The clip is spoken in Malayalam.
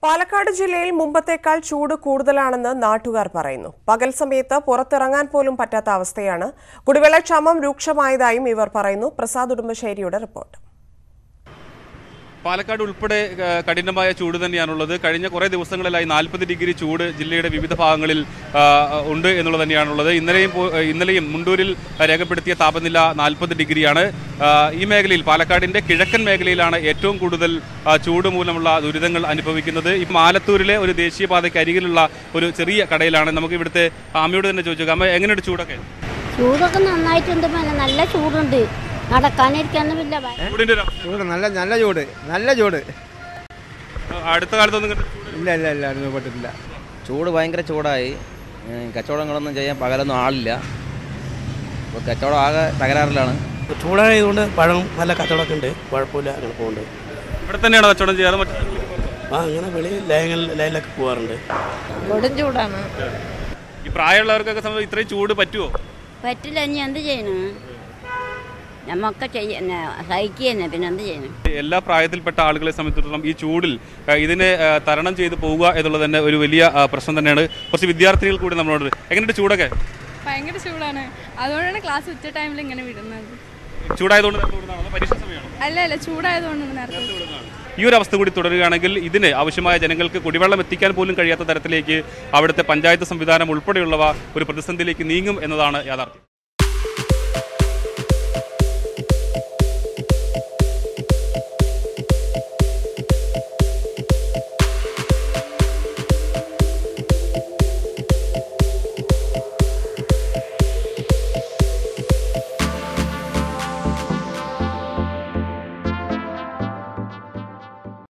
പാലക്കാട് ജില്ലയിൽ മുമ്പത്തേക്കാൾ ചൂട് കൂടുതലാണെന്ന് നാട്ടുകാർ പറയുന്നു. പകൽ സമയത്ത് പുറത്തിറങ്ങാൻ പോലും പറ്റാത്ത അവസ്ഥയാണ്. കുടിവെള്ളക്ഷാമം രൂക്ഷമായതായും ഇവർ പറയുന്നു. പ്രസാദ് ഉടുമ്പശ്ശേരിയുടെ റിപ്പോർട്ട്. പാലക്കാട് ഉൾപ്പെടെ കഠിനമായ ചൂട് തന്നെയാണുള്ളത്. കഴിഞ്ഞ കുറേ ദിവസങ്ങളിലായി 40 ഡിഗ്രി ചൂട് ജില്ലയുടെ വിവിധ ഭാഗങ്ങളിൽ ഉണ്ട് എന്നുള്ളത് തന്നെയാണുള്ളത്. ഇന്നലെയും മുണ്ടൂരിൽ രേഖപ്പെടുത്തിയ താപനില 40 ഡിഗ്രിയാണ്. ഈ മേഖലയിൽ പാലക്കാടിൻ്റെ കിഴക്കൻ മേഖലയിലാണ് ഏറ്റവും കൂടുതൽ ചൂട് മൂലമുള്ള ദുരിതങ്ങൾ അനുഭവിക്കുന്നത്. ഇപ്പം ആലത്തൂരിലെ ഒരു ദേശീയപാതയ്ക്ക് അരികിലുള്ള ഒരു ചെറിയ കടയിലാണ്. നമുക്ക് ഇവിടുത്തെ അമ്മയോട് തന്നെ ചോദിച്ചു, അമ്മ എങ്ങനെയുണ്ട് ചൂടൊക്കെ? ചൂടൊക്കെ നന്നായിട്ടുണ്ട്, നല്ല ചൂടുണ്ട്, നടക്കാനിരിക്കാനുമില്ല. നല്ല ചൂട് അടുത്ത കാലത്തൊന്നും ഇല്ല അനുഭവപ്പെട്ടിട്ടില്ല. ചൂട് ഭയങ്കര ചൂടായി. കച്ചവടങ്ങളൊന്നും ചെയ്യാൻ പകലൊന്നും ആളില്ല. ഇപ്പോൾ കച്ചവടം ആകെ തകരാറിലാണ്. ചൂടായതുകൊണ്ട് പഴം നല്ല കച്ചവടമൊക്കെ ഉണ്ട്, കുഴപ്പമില്ല, അങ്ങനെ പോകുന്നുണ്ട്. ഇവിടെ തന്നെയാണ് കച്ചവടം ചെയ്യാറ്? അങ്ങനെ വെളിയിൽ ലൈനിലൊക്കെ പോകാറുണ്ട്. കൊടും ചൂടാണ്. ഈ പ്രായമുള്ളവർക്കൊക്കെ സമയം ഇത്രയും ചൂട് പറ്റുമോ? പറ്റില്ല. ഇനി എന്ത് ചെയ്യണം? നമ്മൊക്കെ സഹിക്കുക തന്നെ, പിന്നെ എന്ത് ചെയ്യണം? എല്ലാ പ്രായത്തിൽപ്പെട്ട ആളുകളെ സംബന്ധിച്ചിടത്തോളം ഈ ചൂടിൽ ഇതിനെ തരണം ചെയ്ത് പോവുക എന്നുള്ളത് തന്നെ ഒരു വലിയ പ്രശ്നം തന്നെയാണ്. കുറച്ച് വിദ്യാർത്ഥികൾ കൂടി നമ്മളോട്, എങ്ങനെയുണ്ട് ചൂടൊക്കെ? ഭയങ്കര ചൂടാണ്. അതുകൊണ്ടാണ് ക്ലാസ് ഉച്ച ടൈമിൽ ഇങ്ങനെ വിടുന്നത്. ചൂടായതുകൊണ്ട് പരീക്ഷ സമയമാണ്? അല്ല, ചൂടായതുകൊണ്ടാണ് നേരത്തെ. ഈ ഒരു അവസ്ഥ കൂടി തുടരുകയാണെങ്കിൽ ഇതിന് ആവശ്യമായ ജനങ്ങൾക്ക് കുടിവെള്ളം എത്തിക്കാൻ പോലും കഴിയാത്ത തരത്തിലേക്ക് അവിടുത്തെ പഞ്ചായത്ത് സംവിധാനം ഉൾപ്പെടെയുള്ളവ ഒരു പ്രതിസന്ധിയിലേക്ക് നീങ്ങും എന്നതാണ് യാഥാർത്ഥ്യം.